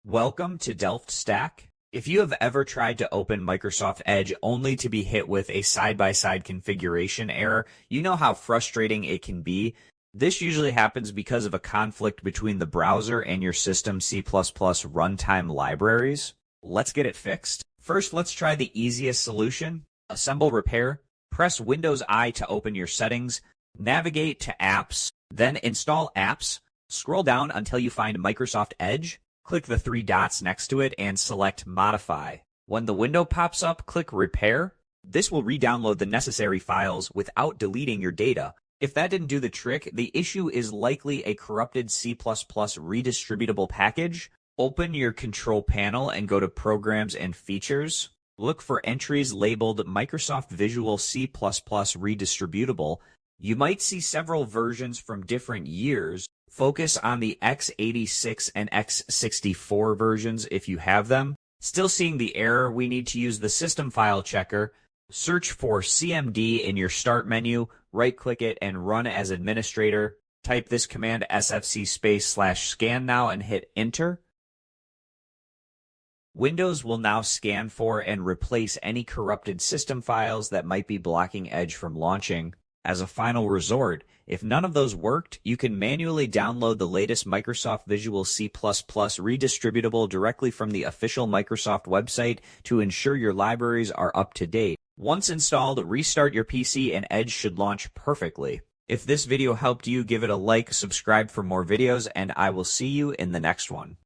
Welcome to Delft Stack. If you have ever tried to open Microsoft Edge only to be hit with a side-by-side configuration error, you know how frustrating it can be. This usually happens because of a conflict between the browser and your system C++ runtime libraries. Let's get it fixed. First, let's try the easiest solution. Assemble repair. Press Windows I to open your settings. Navigate to Apps. Then install Apps. Scroll down until you find Microsoft Edge. Click the three dots next to it and select Modify. When the window pops up, click Repair. This will re-download the necessary files without deleting your data. If that didn't do the trick, the issue is likely a corrupted C++ redistributable package. Open your control panel and go to Programs and Features. Look for entries labeled Microsoft Visual C Redistributable. You might see several versions from different years. Focus on the x86 and x64 versions if you have them. Still seeing the error, we need to use the system file checker. Search for CMD in your start menu, right-click it, and run as administrator. Type this command sfc/scan now and hit enter. Windows will now scan for and replace any corrupted system files that might be blocking Edge from launching. As a final resort, if none of those worked, you can manually download the latest Microsoft Visual C++ Redistributable directly from the official Microsoft website to ensure your libraries are up to date. Once installed, restart your PC and Edge should launch perfectly. If this video helped you, give it a like, subscribe for more videos, and I will see you in the next one.